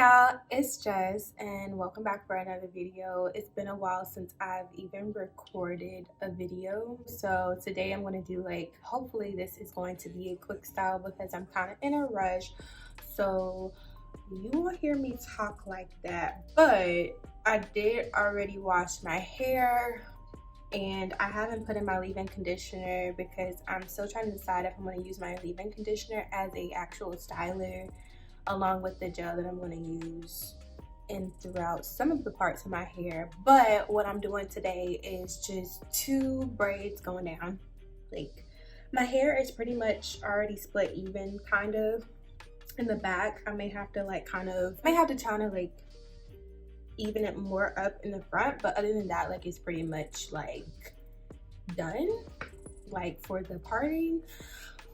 y'all, it's Jess and welcome back for another video. It's been a while since I've even recorded a video, so today I'm going to do hopefully this is going to be a quick style because I'm kind of in a rush, so you won't hear me talk like that. But I did already wash my hair and I haven't put in my leave-in conditioner because I'm still trying to decide if I'm going to use my leave-in conditioner as a actual styler along with the gel that I'm going to use in throughout some of the parts of my hair. But what I'm doing today is just 2 braids going down. My hair is pretty much already split even, kind of in the back. I may have to trying to even it more up in the front, but other than that, it's pretty much done for the parting.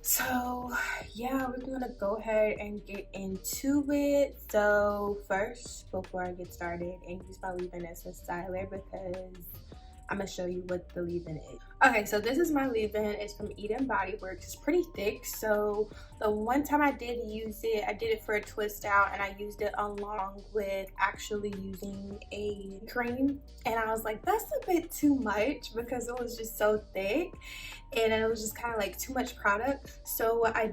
So yeah, we're gonna go ahead and get into it. So first, before I get started and use my leave-in as a styler, because I'm gonna show you what the leave-in is. Okay, so this is my leave-in. It's from EdenBodyWorks. It's pretty thick. So the one time I did use it, I did it for a twist out, and I used it along with actually using a cream. And I was like, that's a bit too much because it was just so thick, and it was just kind of too much product. So what I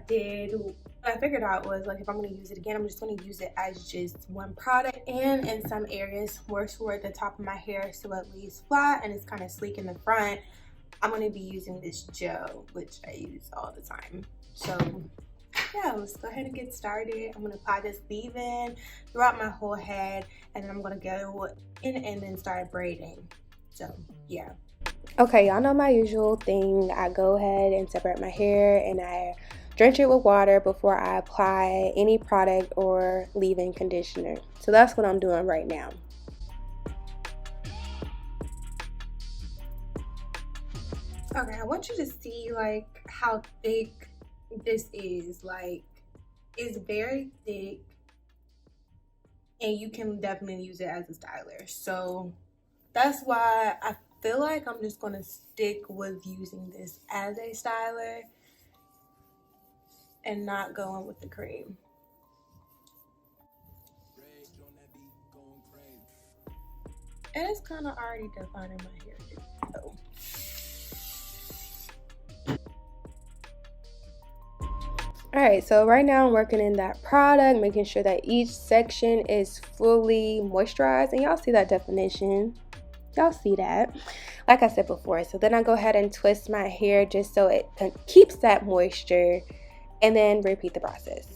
figured out was if I'm going to use it again, I'm just going to use it as just one product, and in some areas more toward the top of my hair so it lays flat and it's kind of sleek in the front, I'm going to be using this gel, which I use all the time. So yeah, let's go ahead and get started. I'm going to apply this leave-in throughout my whole head, and then I'm going to go in and then start braiding. So yeah. Okay, y'all know my usual thing. I go ahead and separate my hair and I drench it with water before I apply any product or leave-in conditioner. So that's what I'm doing right now. Okay, I want you to see how thick this is. It's very thick, and you can definitely use it as a styler. So that's why I feel like I'm just gonna stick with using this as a styler and not going with the cream. And it's kind of already defining my hair too. So. Alright, so right now I'm working in that product, making sure that each section is fully moisturized, and y'all see that definition. Y'all see that, like I said before. So then I go ahead and twist my hair just so it keeps that moisture, and then repeat the process.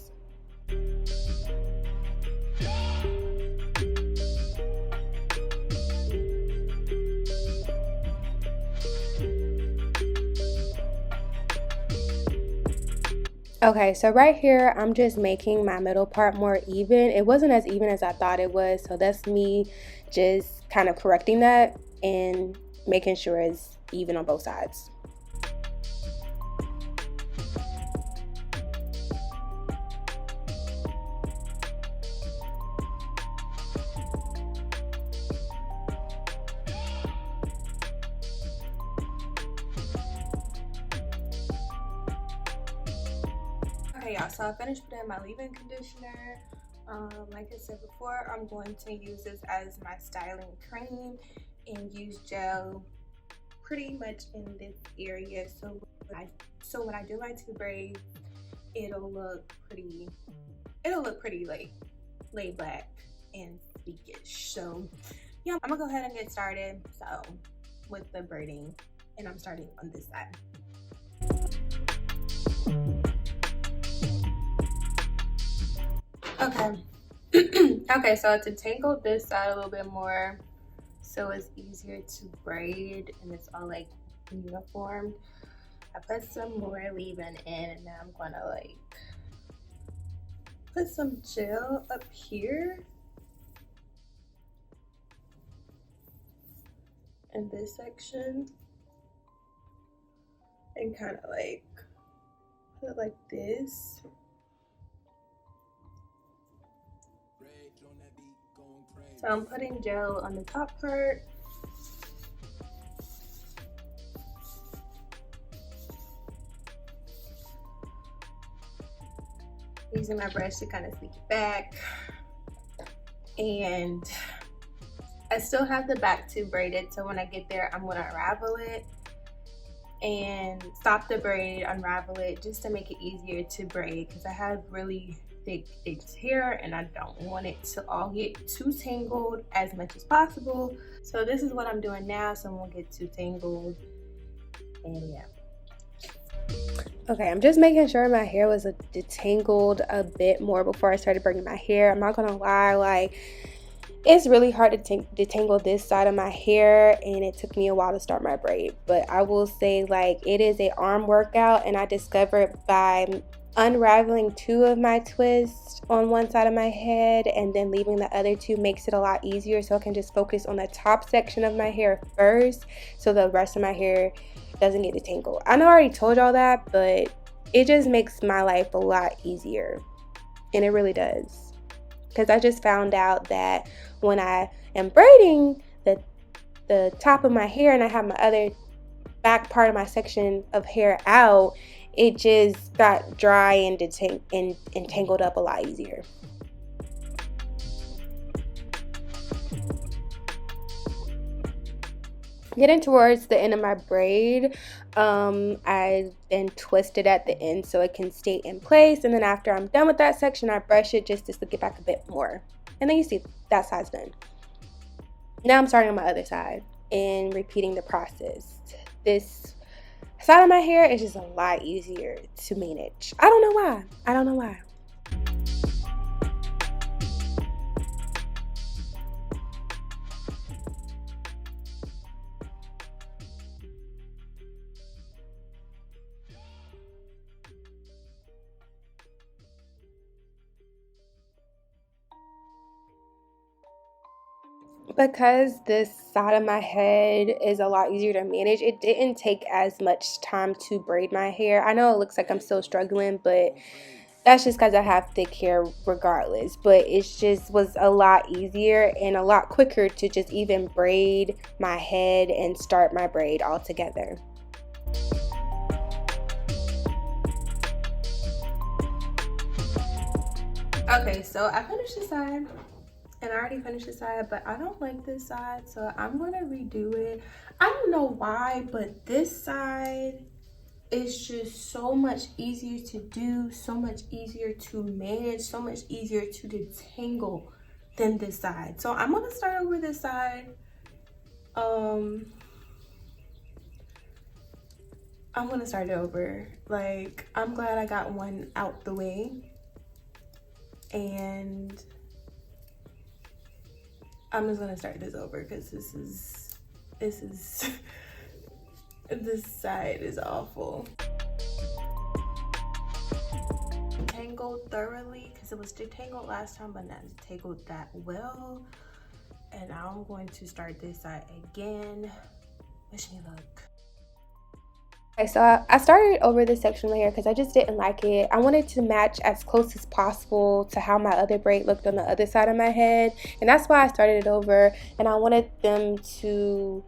Okay, so right here I'm just making my middle part more even. It wasn't as even as I thought it was, so that's me just kind of correcting that and making sure it's even on both sides. Okay, y'all, so I finished putting my leave-in conditioner. Like I said before, I'm going to use this as my styling cream and use gel pretty much in this area. So when I do my 2 braids, it'll look pretty laid back and sleekish. So yeah, I'm gonna go ahead and get started with the braiding, and I'm starting on this side. Okay. Okay, so to tangle this side a little bit more so it's easier to braid and it's all uniform, I put some more leave-in in, and now I'm gonna put some gel up here in this section and kind of put it like this. So I'm putting gel on the top part. Using my brush to kind of sleek it back. and I still have the back two braided, so when I get there I'm gonna unravel it and stop the braid, unravel it, just to make it easier to braid, because I have really thick hair and I don't want it to all get too tangled as much as possible. So this is what I'm doing now, so I won't get too tangled. And yeah. Okay, I'm just making sure my hair was detangled a bit more before I started braiding my hair. I'm not gonna lie, like, it's really hard to detangle this side of my hair, and it took me a while to start my braid. But I will say, like, it is an arm workout, and I discovered by unraveling two of my twists on one side of my head and then leaving the other two makes it a lot easier, so I can just focus on the top section of my hair first so the rest of my hair doesn't get detangled. I know I already told y'all that, but it just makes my life a lot easier, and it really does. Because I just found out that when I am braiding the top of my hair and I have my other back part of my section of hair out, it just got dry and tangled up a lot easier. Getting towards the end of my braid, I then twist it at the end so it can stay in place, and then after I'm done with that section I brush it just to slick it back a bit more, and then you see that side's done. Now I'm starting on my other side and repeating the process. This side of my hair is just a lot easier to manage. I don't know why. Because this side of my head is a lot easier to manage, it didn't take as much time to braid my hair. I know it looks like I'm still struggling, but that's just because I have thick hair regardless. But it just was a lot easier and a lot quicker to just even braid my head and start my braid all together. Okay, so I finished this side. And I already finished this side, but I don't like this side, so I'm gonna redo it. I don't know why, but this side is just so much easier to do, so much easier to manage, so much easier to detangle than this side. So I'm gonna start over this side. I'm gonna start it over. Like, I'm glad I got one out the way. And I'm just gonna start this over because this side is awful. Detangled thoroughly because it was detangled last time, but not detangled that well. And I'm going to start this side again. Wish me luck. Okay, so I started over this section of my hair because I just didn't like it. I wanted to match as close as possible to how my other braid looked on the other side of my head, and that's why I started it over. And I wanted them to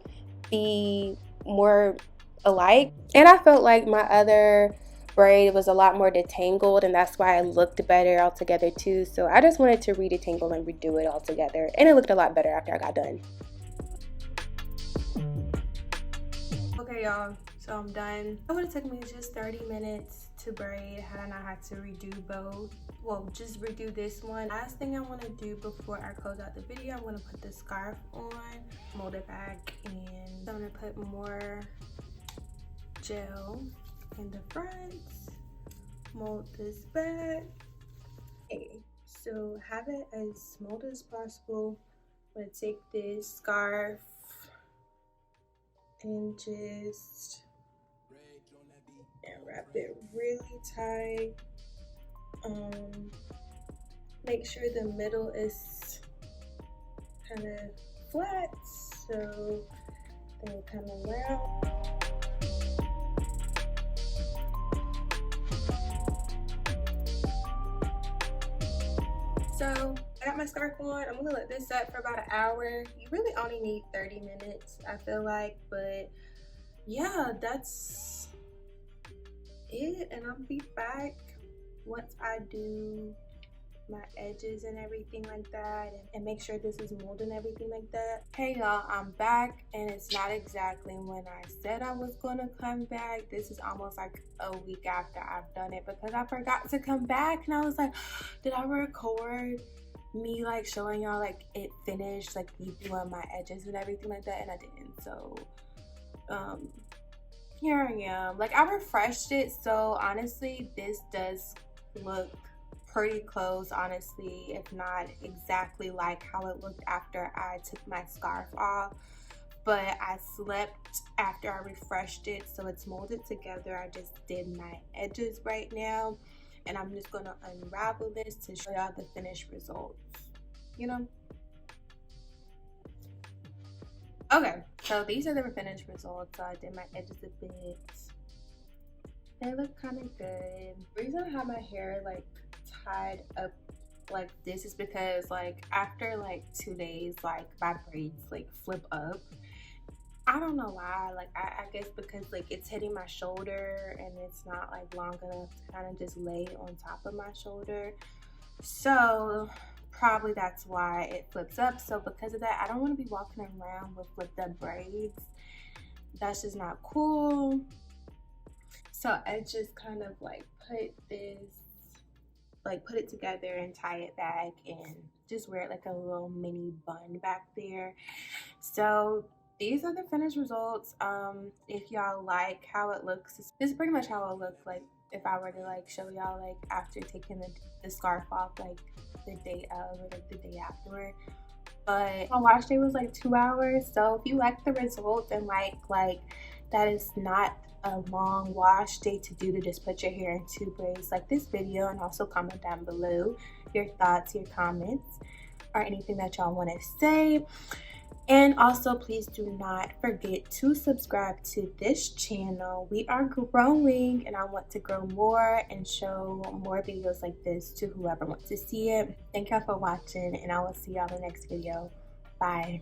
be more alike, and I felt like my other braid was a lot more detangled, and that's why it looked better all together too. So I just wanted to redetangle and redo it all together, and it looked a lot better after I got done. Okay, y'all. So I'm done. It would have taken me just 30 minutes to braid had I not had to redo both. Well, just redo this one. Last thing I want to do before I close out the video, I'm going to put the scarf on, mold it back, and I'm going to put more gel in the front, mold this back. Okay, so have it as smooth as possible. I'm going to take this scarf and just wrap it really tight. Make sure the middle is kind of flat, so then come around. So I got my scarf on. I'm gonna let this set for about an hour. You really only need 30 minutes, I feel like, but yeah, that's it. And I'll be back once I do my edges and everything like that, and make sure this is molded and everything like that. Hey y'all, I'm back, and it's not exactly when I said I was gonna come back. This is almost like a week after I've done it because I forgot to come back, and I was like, did I record me like showing y'all like it finished, like you doing my edges and everything like that? And I didn't. So here I am. Like, I refreshed it, so honestly this does look pretty close, honestly, if not exactly like how it looked after I took my scarf off. But I slept after I refreshed it, so it's molded together. I just did my edges right now, and I'm just gonna unravel this to show y'all the finished results, you know. Okay, so these are the finished results. So I did my edges a bit. They look kind of good. The reason I have my hair like tied up like this is because like after like 2 days, like my braids like flip up. I don't know why. Like I guess because like it's hitting my shoulder and it's not like long enough to kind of just lay on top of my shoulder. So probably that's why it flips up. So because of that, I don't want to be walking around with flipped up braids. That's just not cool. So I just kind of like put it together and tie it back and just wear it like a little mini bun back there. So these are the finished results. If y'all like how it looks, this is pretty much how it looks like if I were to like show y'all like after taking the scarf off, like the day of or like the day afterward. But my wash day was like 2 hours, so if you like the results and like that is not a long wash day to do, to just put your hair in 2 braids, like this video, and also comment down below your thoughts, your comments, or anything that y'all want to say. And also please do not forget to subscribe to this channel. We are growing and I want to grow more and show more videos like this to whoever wants to see it. Thank y'all for watching, and I will see y'all in the next video. Bye.